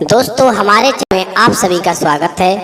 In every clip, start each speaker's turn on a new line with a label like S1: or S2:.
S1: दोस्तों हमारे चैनल में आप सभी का स्वागत है।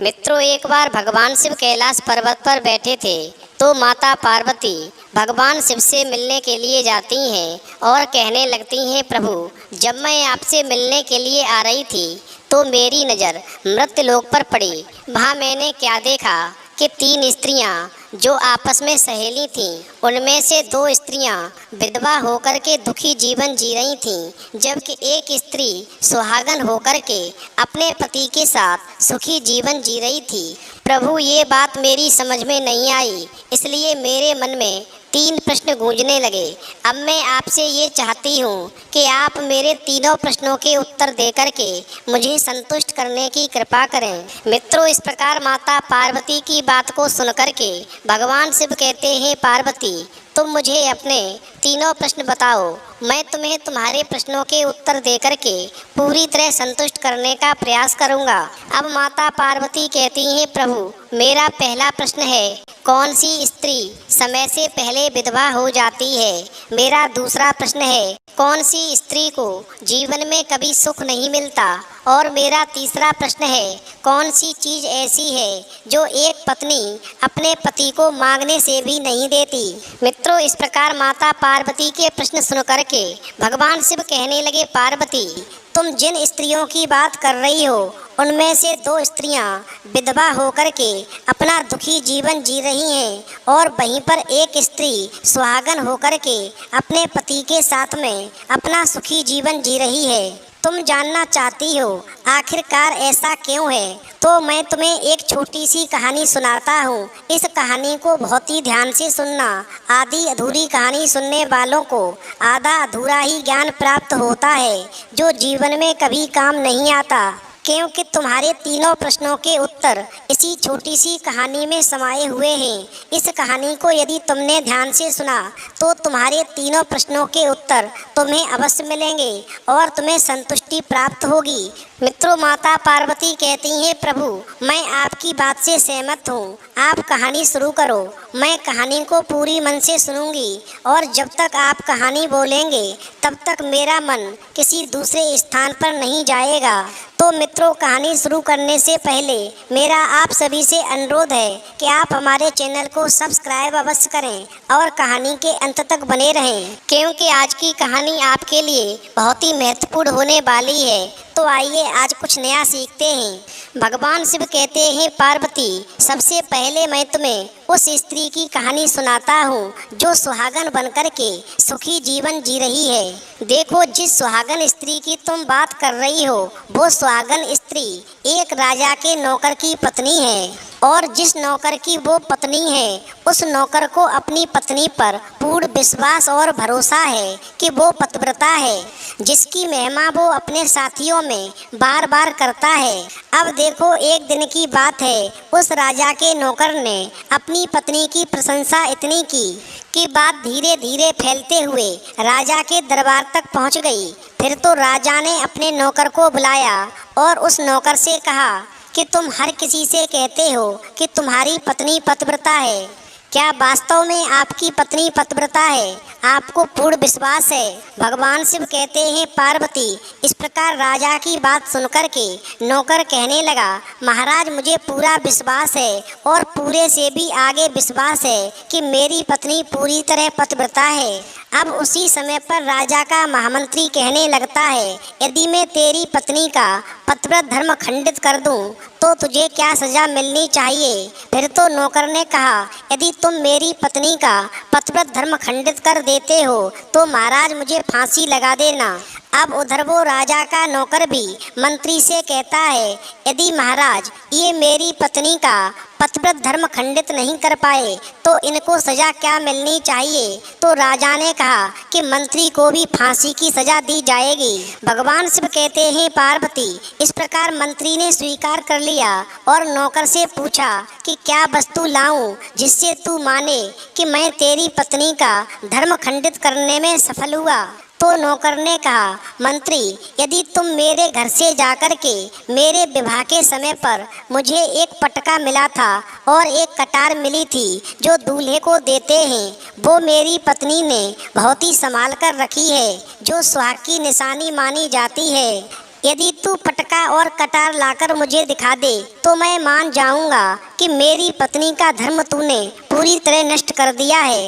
S1: मित्रों, एक बार भगवान शिव कैलाश पर्वत पर बैठे थे तो माता पार्वती भगवान शिव से मिलने के लिए जाती हैं और कहने लगती हैं, प्रभु जब मैं आपसे मिलने के लिए आ रही थी तो मेरी नज़र मृत्युलोक पर पड़ी। वहाँ मैंने क्या देखा कि 3 स्त्रियां जो आपस में सहेली थीं, उनमें से 2 स्त्रियां विधवा होकर के दुखी जीवन जी रही थीं, जबकि एक स्त्री सुहागन होकर के अपने पति के साथ सुखी जीवन जी रही थी। प्रभु, ये बात मेरी समझ में नहीं आई, इसलिए मेरे मन में 3 प्रश्न गूंजने लगे। अब मैं आपसे ये चाहती हूँ कि आप मेरे तीनों प्रश्नों के उत्तर देकर के मुझे संतुष्ट करने की कृपा करें। मित्रों, इस प्रकार माता पार्वती की बात को सुनकर के भगवान शिव कहते हैं, पार्वती तुम मुझे अपने तीनों प्रश्न बताओ, मैं तुम्हें तुम्हारे प्रश्नों के उत्तर देकर के पूरी तरह संतुष्ट करने का प्रयास करूंगा। अब माता पार्वती कहती हैं, प्रभु मेरा पहला प्रश्न है, कौन सी स्त्री समय से पहले विधवा हो जाती है? मेरा दूसरा प्रश्न है, कौन सी स्त्री को जीवन में कभी सुख नहीं मिलता? और मेरा तीसरा प्रश्न है, कौन सी चीज़ ऐसी है जो एक पत्नी अपने पति को मांगने से भी नहीं देती? मित्रों, इस प्रकार माता पार्वती के प्रश्न सुनकर के भगवान शिव कहने लगे, पार्वती तुम जिन स्त्रियों की बात कर रही हो उनमें से 2 स्त्रियां विधवा होकर के अपना दुखी जीवन जी रही हैं और वहीं पर एक स्त्री सुहागन होकर के अपने पति के साथ में अपना सुखी जीवन जी रही है। तुम जानना चाहती हो आखिरकार ऐसा क्यों है? तो मैं तुम्हें एक छोटी सी कहानी सुनाता हूँ। इस कहानी को बहुत ही ध्यान से सुनना। आधी अधूरी कहानी सुनने वालों को आधा अधूरा ही ज्ञान प्राप्त होता है जो जीवन में कभी काम नहीं आता, क्योंकि तुम्हारे तीनों प्रश्नों के उत्तर इसी छोटी सी कहानी में समाये हुए हैं। इस कहानी को यदि तुमने ध्यान से सुना तो तुम्हारे तीनों प्रश्नों के उत्तर तुम्हें अवश्य मिलेंगे और तुम्हें संतुष्टि प्राप्त होगी। मित्रों, माता पार्वती कहती हैं, प्रभु मैं आपकी बात से सहमत हूँ, आप कहानी शुरू करो। मैं कहानी को पूरी मन से सुनूंगी और जब तक आप कहानी बोलेंगे तब तक मेरा मन किसी दूसरे स्थान पर नहीं जाएगा। तो मित्रों, कहानी शुरू करने से पहले मेरा आप सभी से अनुरोध है कि आप हमारे चैनल को सब्सक्राइब अवश्य करें और कहानी के अंत तक बने रहें, क्योंकि आज की कहानी आपके लिए बहुत ही महत्वपूर्ण होने वाली है। तो आइए आज कुछ नया सीखते हैं। भगवान शिव कहते हैं, पार्वती सबसे पहले मैं तुम्हें उस स्त्री की कहानी सुनाता हूँ जो सुहागन बनकर के सुखी जीवन जी रही है। देखो, जिस सुहागन स्त्री की तुम बात कर रही हो वो सुहागन स्त्री एक राजा के नौकर की पत्नी है और जिस नौकर की वो पत्नी है उस नौकर को अपनी पत्नी पर पूर्ण विश्वास और भरोसा है कि वो पतिव्रता है, जिसकी महिमा वो अपने साथियों में बार बार करता है। अब देखो, एक दिन की बात है, उस राजा के नौकर ने अपनी पत्नी की प्रशंसा इतनी की कि बात धीरे धीरे फैलते हुए राजा के दरबार तक पहुंच गई। फिर तो राजा ने अपने नौकर को बुलाया और उस नौकर से कहा कि तुम हर किसी से कहते हो कि तुम्हारी पत्नी पतिव्रता है, क्या वास्तव में आपकी पत्नी पतिव्रता है? आपको पूर्ण विश्वास है? भगवान शिव कहते हैं, पार्वती इस प्रकार राजा की बात सुनकर के नौकर कहने लगा, महाराज मुझे पूरा विश्वास है और पूरे से भी आगे विश्वास है कि मेरी पत्नी पूरी तरह पतिव्रता है। अब उसी समय पर राजा का महामंत्री कहने लगता है, यदि मैं तेरी पत्नी का पतिव्रत धर्म खंडित कर दूं तो तुझे क्या सजा मिलनी चाहिए? फिर तो नौकर ने कहा, यदि तुम मेरी पत्नी का पतिव्रत धर्म खंडित कर देते हो तो महाराज मुझे फांसी लगा देना। अब उधर वो राजा का नौकर भी मंत्री से कहता है, यदि महाराज ये मेरी पत्नी का पतिव्रत धर्म खंडित नहीं कर पाए तो इनको सजा क्या मिलनी चाहिए? तो राजा ने कहा कि मंत्री को भी फांसी की सजा दी जाएगी। भगवान शिव कहते हैं, पार्वती इस प्रकार मंत्री ने स्वीकार कर लिया और नौकर से पूछा कि क्या वस्तु लाऊं जिससे तू माने कि मैं तेरी पत्नी का धर्म खंडित करने में सफल हुआ? तो नौकर ने कहा, मंत्री यदि तुम मेरे घर से जाकर के मेरे विवाह के समय पर मुझे एक पटका मिला था और एक कटार मिली थी जो दूल्हे को देते हैं, वो मेरी पत्नी ने बहुत ही संभाल कर रखी है, जो सुहाग की निशानी मानी जाती है। यदि तू पटका और कटार लाकर मुझे दिखा दे तो मैं मान जाऊंगा कि मेरी पत्नी का धर्म तूने पूरी तरह नष्ट कर दिया है।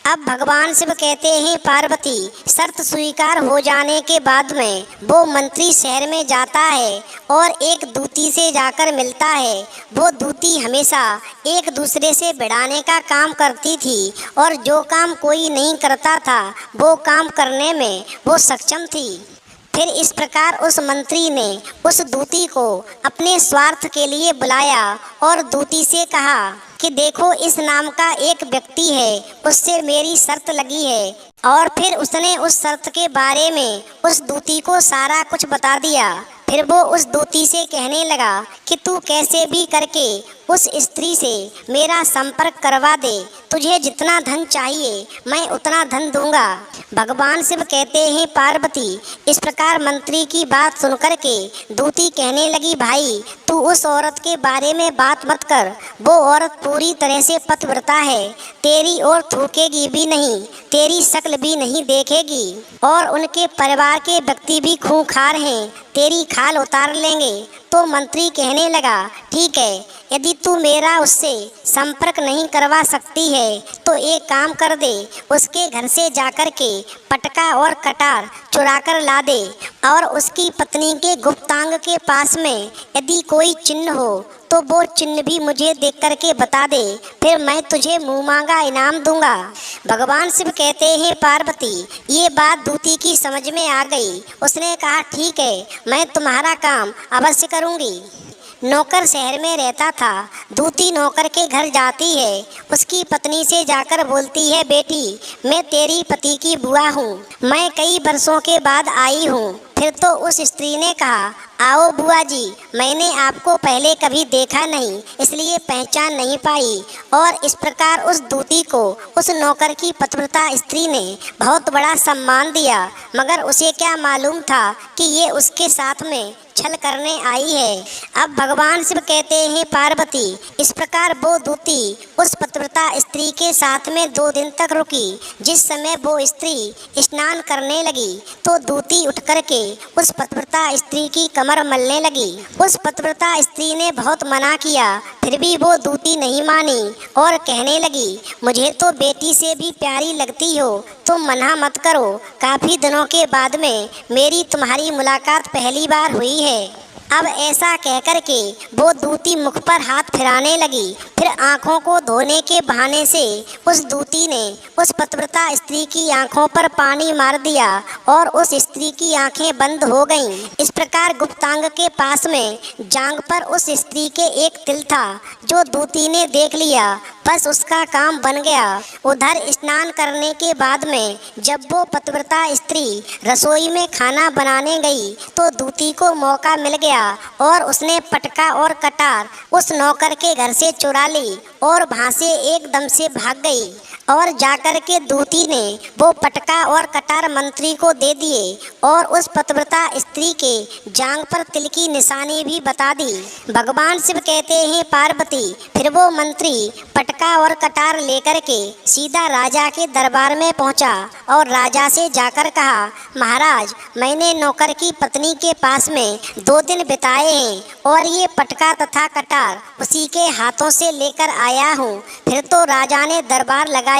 S1: अब भगवान शिव कहते हैं पार्वती, शर्त स्वीकार हो जाने के बाद में वो मंत्री शहर में जाता है और एक दूती से जाकर मिलता है। वो दूती हमेशा एक दूसरे से भिड़ाने का काम करती थी और जो काम कोई नहीं करता था वो काम करने में वो सक्षम थी। फिर इस प्रकार उस मंत्री ने उस दूती को अपने स्वार्थ के लिए बुलाया और दूती से कहा कि देखो, इस नाम का एक व्यक्ति है, उससे मेरी शर्त लगी है। और फिर उसने उस शर्त के बारे में उस दूती को सारा कुछ बता दिया। फिर वो उस दूती से कहने लगा कि तू कैसे भी करके उस स्त्री से मेरा संपर्क करवा दे, तुझे जितना धन चाहिए मैं उतना धन दूंगा। भगवान शिव कहते हैं पार्वती, इस प्रकार मंत्री की बात सुनकर के दूती कहने लगी, भाई तू उस औरत के बारे में बात मत कर, वो औरत पूरी तरह से पतिव्रता है, तेरी ओर थूकेगी भी नहीं, तेरी शक्ल भी नहीं देखेगी और उनके परिवार के व्यक्ति भी खूंखार हैं, तेरी खाल उतार लेंगे। तो मंत्री कहने लगा, ठीक है, यदि तू मेरा उससे संपर्क नहीं करवा सकती है तो एक काम कर दे, उसके घर से जाकर के पटका और कटार चुरा कर ला दे और उसकी पत्नी के गुप्तांग के पास में यदि कोई चिन्ह हो तो वो चिन्ह भी मुझे देख कर के बता दे, फिर मैं तुझे मुँह मांगा इनाम दूंगा। भगवान शिव कहते हैं पार्वती, ये बात दूती की समझ में आ गई। उसने कहा, ठीक है, मैं तुम्हारा काम अवश्य करूंगी। नौकर शहर में रहता था। दूती नौकर के घर जाती है, उसकी पत्नी से जाकर बोलती है, बेटी मैं तेरी पति की बुआ हूँ, मैं कई वर्षों के बाद आई हूँ। फिर तो उस स्त्री ने कहा, आओ बुआ जी, मैंने आपको पहले कभी देखा नहीं इसलिए पहचान नहीं पाई। और इस प्रकार उस दूती को उस नौकर की पतिव्रता स्त्री ने बहुत बड़ा सम्मान दिया, मगर उसे क्या मालूम था कि ये उसके साथ में छल करने आई है। अब भगवान शिव कहते हैं पार्वती, इस प्रकार वो दूती उस पतिव्रता स्त्री के साथ में 2 दिन तक रुकी। जिस समय वो स्त्री स्नान करने लगी तो दूती उठ कर के उस पतिव्रता स्त्री की कमर मलने लगी। उस पतिव्रता स्त्री ने बहुत मना किया, फिर भी वो दूती नहीं मानी और कहने लगी, मुझे तो बेटी से भी प्यारी लगती हो, तुम मना मत करो, काफ़ी दिनों के बाद में मेरी तुम्हारी मुलाकात पहली बार हुई है। अब ऐसा कहकर के वो दूती मुख पर हाथ फिराने लगी। फिर आँखों को धोने के बहाने से उस दूती ने उस पतिव्रता स्त्री की आँखों पर पानी मार दिया और उस स्त्री की आँखें बंद हो गईं। इस प्रकार गुप्तांग के पास में जांघ पर उस स्त्री के एक तिल था, जो दूती ने देख लिया, बस उसका काम बन गया। उधर स्नान करने के बाद में जब वो पतिव्रता स्त्री रसोई में खाना बनाने गई तो दूती को मौका मिल गया और उसने पटका और कटार उस नौकर के घर से चुरा ली और वहाँ से एकदम से भाग गई। और जाकर के दूती ने वो पटका और कटार मंत्री को दे दिए और उस पतिव्रता स्त्री के जांघ पर तिल की निशानी भी बता दी। भगवान शिव कहते हैं पार्वती, फिर वो मंत्री पटका और कटार लेकर के सीधा राजा के दरबार में पहुंचा और राजा से जाकर कहा, महाराज मैंने नौकर की पत्नी के पास में 2 दिन बिताए हैं और ये पटका तथा कटार उसी के हाथों से लेकर आया हूँ। फिर तो राजा ने दरबार लगाया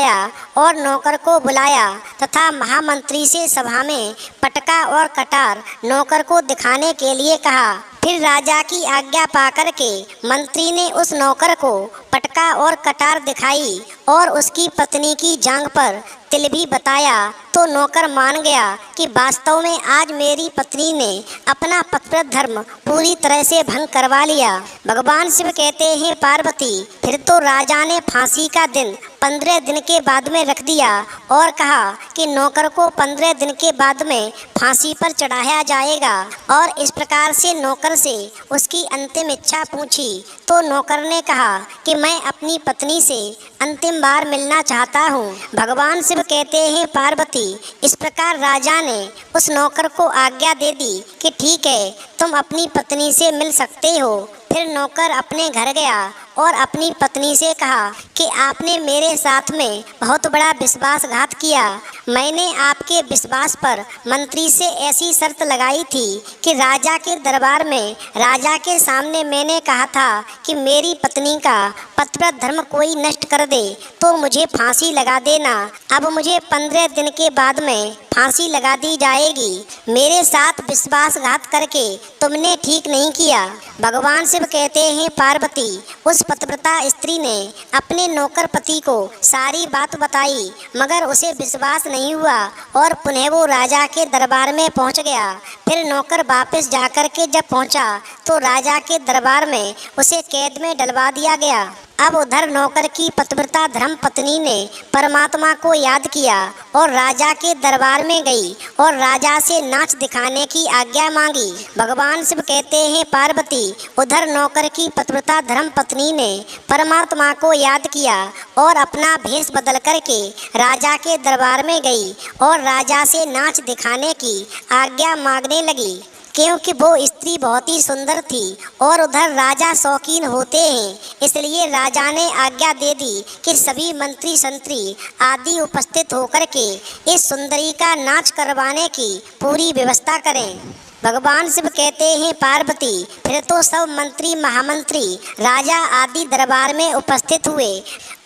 S1: और नौकर को बुलाया तथा महामंत्री से सभा में पटका और कटार नौकर को दिखाने के लिए कहा। फिर राजा की आज्ञा पाकर के मंत्री ने उस नौकर को पटका और कटार दिखाई और उसकी पत्नी की जांघ पर तिल भी बताया तो नौकर मान गया कि वास्तव में आज मेरी पत्नी ने अपना पतिव्रत धर्म पूरी तरह से भंग करवा लिया। भगवान शिव कहते हैं पार्वती, फिर तो राजा ने फांसी का दिन 15 दिन के बाद में रख दिया और कहा कि नौकर को 15 दिन के बाद में फांसी पर चढ़ाया जाएगा। और इस प्रकार से नौकर से उसकी अंतिम इच्छा पूछी तो नौकर ने कहा कि मैं अपनी पत्नी से अंतिम बार मिलना चाहता हूँ। भगवान शिव कहते हैं पार्वती, इस प्रकार राजा ने उस नौकर को आज्ञा दे दी कि ठीक है, तुम अपनी पत्नी से मिल सकते हो। फिर नौकर अपने घर गया और अपनी पत्नी से कहा कि आपने मेरे साथ में बहुत बड़ा विश्वासघात किया। मैंने आपके विश्वास पर मंत्री से ऐसी शर्त लगाई थी कि राजा के दरबार में राजा के सामने मैंने कहा था कि मेरी पत्नी का पतिव्रत धर्म कोई नष्ट कर दे तो मुझे फांसी लगा देना। अब मुझे 15 दिन के बाद में फांसी लगा दी जाएगी। मेरे साथ विश्वासघात करके तुमने ठीक नहीं किया। भगवान शिव कहते हैं, पार्वती, उस पतिव्रता स्त्री ने अपने नौकर पति को सारी बात बताई, मगर उसे विश्वास नहीं हुआ और पुनः वो राजा के दरबार में पहुंच गया। फिर नौकर वापस जाकर के जब पहुंचा तो राजा के दरबार में उसे कैद में डलवा दिया गया। अब उधर नौकर की पतिव्रता धर्म पत्नी ने परमात्मा को याद किया और राजा के दरबार में गई और राजा से नाच दिखाने की आज्ञा मांगी। भगवान शिव कहते हैं, पार्वती, उधर नौकर की पतिव्रता धर्म पत्नी ने परमात्मा को याद किया और अपना भेष बदल करके राजा के दरबार में गई और राजा से नाच दिखाने की आज्ञा मांगने लगी, क्योंकि वो स्त्री बहुत ही सुंदर थी और उधर राजा शौकीन होते हैं। इसलिए राजा ने आज्ञा दे दी कि सभी मंत्री संतरी आदि उपस्थित होकर के इस सुंदरी का नाच करवाने की पूरी व्यवस्था करें। भगवान शिव कहते हैं, पार्वती, फिर तो सब मंत्री महामंत्री राजा आदि दरबार में उपस्थित हुए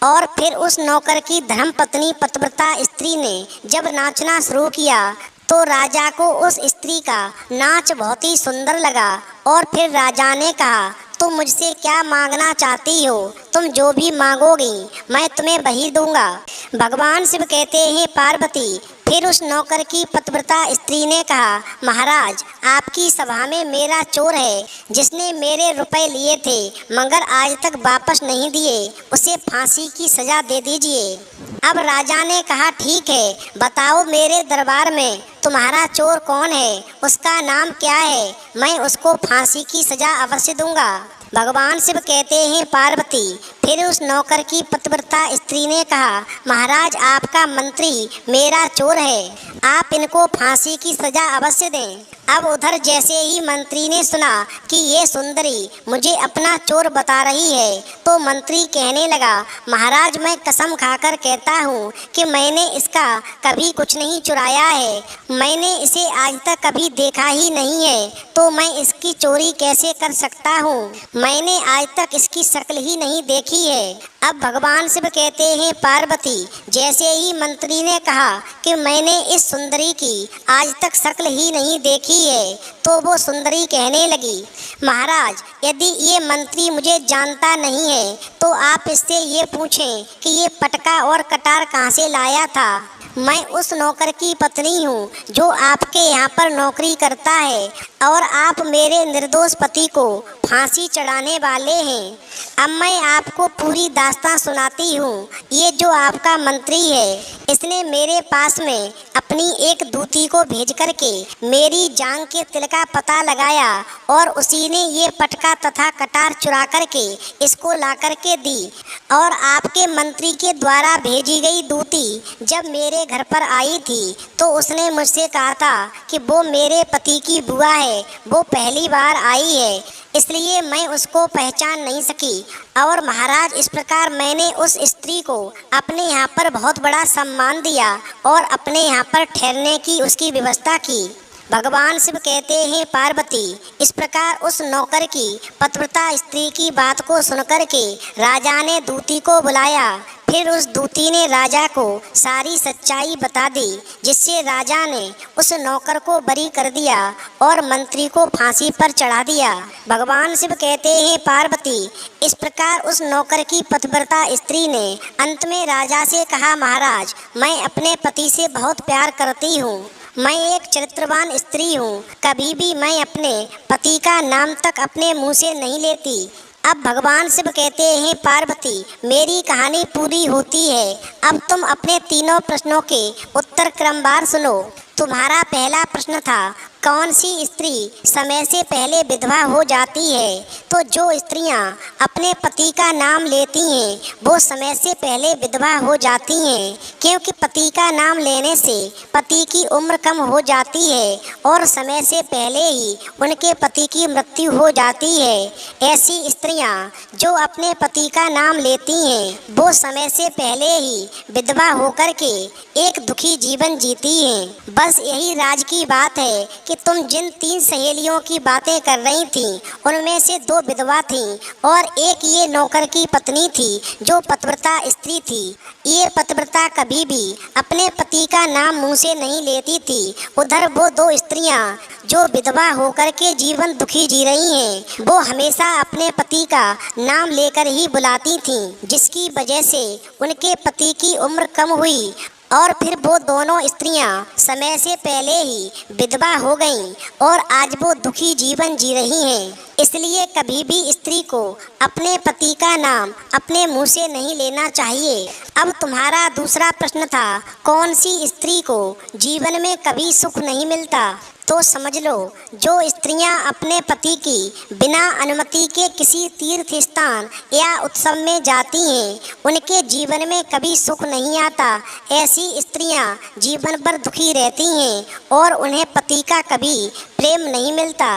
S1: और फिर उस नौकर की धर्म पत्नी पतिव्रता स्त्री ने जब नाचना शुरू किया तो राजा को उस स्त्री का नाच बहुत ही सुंदर लगा और फिर राजा ने कहा, तुम मुझसे क्या मांगना चाहती हो? तुम जो भी मांगोगी मैं तुम्हें वही दूंगा। भगवान शिव कहते हैं, पार्वती, फिर उस नौकर की पतिव्रता स्त्री ने कहा, महाराज, आपकी सभा में मेरा चोर है जिसने मेरे रुपए लिए थे मगर आज तक वापस नहीं दिए, उसे फांसी की सजा दे दीजिए। अब राजा ने कहा, ठीक है, बताओ मेरे दरबार में तुम्हारा चोर कौन है, उसका नाम क्या है, मैं उसको फांसी की सजा अवश्य दूंगा। भगवान शिव कहते हैं, पार्वती, फिर उस नौकर की पतिव्रता स्त्री ने कहा, महाराज, आपका मंत्री मेरा चोर है, आप इनको फांसी की सजा अवश्य दें। अब उधर जैसे ही मंत्री ने सुना कि ये सुंदरी मुझे अपना चोर बता रही है तो मंत्री कहने लगा, महाराज, मैं कसम खाकर कहता हूँ कि मैंने इसका कभी कुछ नहीं चुराया है, मैंने इसे आज तक कभी देखा ही नहीं है तो मैं इसकी चोरी कैसे कर सकता हूँ, मैंने आज तक इसकी शक्ल ही नहीं देखी है। अब भगवान शिव कहते हैं, पार्वती, जैसे ही मंत्री ने कहा कि मैंने इस सुंदरी की आज तक शक्ल ही नहीं देखी है तो वो सुंदरी कहने लगी, महाराज, यदि ये मंत्री मुझे जानता नहीं है तो आप इससे ये पूछें कि ये पटका और कटार कहाँ से लाया था। मैं उस नौकर की पत्नी हूँ जो आपके यहाँ पर नौकरी करता है और आप मेरे निर्दोष पति को फांसी चढ़ाने वाले हैं। अब मैं आपको पूरी दास्तान सुनाती हूँ। ये जो आपका मंत्री है, इसने मेरे पास में अपनी एक दूती को भेज करके मेरी जांग के तिल का पता लगाया और उसी ने ये पटका तथा कटार चुरा करके इसको ला करके दी और आपके मंत्री के द्वारा भेजी गई दूती जब मेरे घर पर आई थी तो उसने मुझसे कहा था कि वो मेरे पति की बुआ है, वो पहली बार आई है, इसलिए मैं उसको पहचान नहीं सकी। और महाराज, इस प्रकार मैंने उस स्त्री को अपने यहाँ पर बहुत बड़ा सम्मान दिया और अपने यहाँ पर ठहरने की उसकी व्यवस्था की। भगवान शिव कहते हैं, पार्वती, इस प्रकार उस नौकर की पतिव्रता स्त्री की बात को सुनकर के राजा ने दूती को बुलाया। फिर उस दूती ने राजा को सारी सच्चाई बता दी, जिससे राजा ने उस नौकर को बरी कर दिया और मंत्री को फांसी पर चढ़ा दिया। भगवान शिव कहते हैं, पार्वती, इस प्रकार उस नौकर की पतिव्रता स्त्री ने अंत में राजा से कहा, महाराज, मैं अपने पति से बहुत प्यार करती हूँ, मैं एक चरित्रवान स्त्री हूँ, कभी भी मैं अपने पति का नाम तक अपने मुँह से नहीं लेती। अब भगवान शिव कहते हैं, पार्वती, मेरी कहानी पूरी होती है। अब तुम अपने तीनों प्रश्नों के उत्तर क्रमवार सुनो। तुम्हारा पहला प्रश्न था, कौन सी स्त्री समय से पहले विधवा हो जाती है, तो जो स्त्रियां अपने पति का नाम लेती हैं वो समय से पहले विधवा हो जाती हैं, क्योंकि पति का नाम लेने से पति की उम्र कम हो जाती है और समय से पहले ही उनके पति की मृत्यु हो जाती है। ऐसी स्त्रियां जो अपने पति का नाम लेती हैं वो समय से पहले ही विधवा होकर के एक दुखी जीवन जीती हैं। बस यही राज की बात है कि तुम जिन 3 सहेलियों की बातें कर रही थीं उनमें से 2 विधवा थीं और एक ये नौकर की पत्नी थी जो पतिव्रता स्त्री थी। ये पतिव्रता कभी भी अपने पति का नाम मुंह से नहीं लेती थी। उधर वो 2 स्त्रियां जो विधवा होकर के जीवन दुखी जी रही हैं वो हमेशा अपने पति का नाम लेकर ही बुलाती थीं, जिसकी वजह से उनके पति की उम्र कम हुई और फिर वो दोनों स्त्रियां समय से पहले ही विधवा हो गईं और आज वो दुखी जीवन जी रही हैं। इसलिए कभी भी स्त्री को अपने पति का नाम अपने मुंह से नहीं लेना चाहिए। अब तुम्हारा दूसरा प्रश्न था, कौन सी स्त्री को जीवन में कभी सुख नहीं मिलता? तो समझ लो, जो स्त्रियां अपने पति की बिना अनुमति के किसी तीर्थ स्थान या उत्सव में जाती हैं उनके जीवन में कभी सुख नहीं आता। ऐसी स्त्रियां जीवन भर दुखी रहती हैं और उन्हें पति का कभी प्रेम नहीं मिलता।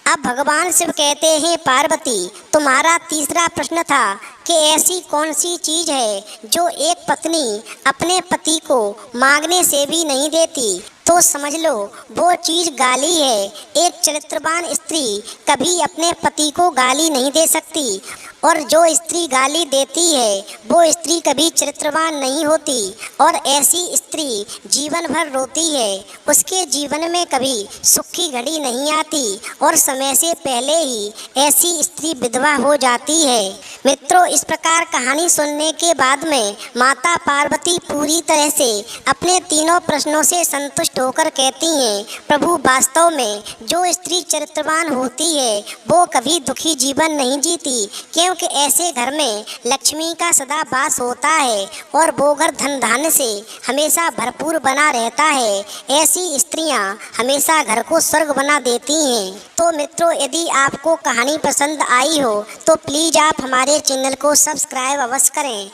S1: अब भगवान शिव कहते हैं, पार्वती तुम्हारा तीसरा प्रश्न था कि ऐसी कौन सी चीज़ है जो एक पत्नी अपने पति को मांगने से भी नहीं देती? तो समझ लो, वो चीज़ गाली है। एक चरित्रवान स्त्री कभी अपने पति को गाली नहीं दे सकती और जो स्त्री गाली देती है वो स्त्री कभी चरित्रवान नहीं होती और ऐसी स्त्री जीवन भर रोती है। उसके जीवन में कभी सुख की घड़ी नहीं आती और समय से पहले ही ऐसी स्त्री विधवा हो जाती है। मित्रों, इस प्रकार कहानी सुनने के बाद में माता पार्वती पूरी तरह से अपने तीनों प्रश्नों से संतुष्ट होकर कहती हैं, प्रभु वास्तव में जो स्त्री चरित्रवान होती है वो कभी दुखी जीवन नहीं जीती, क्योंकि ऐसे घर में लक्ष्मी का सदा वास होता है और वो घर धन धान्य से हमेशा भरपूर बना रहता है। ऐसी स्त्रियां हमेशा घर को स्वर्ग बना देती हैं। तो मित्रों, यदि आपको कहानी पसंद आई हो तो प्लीज़ आप हमारे चैनल को सब्सक्राइब अवश्य करें।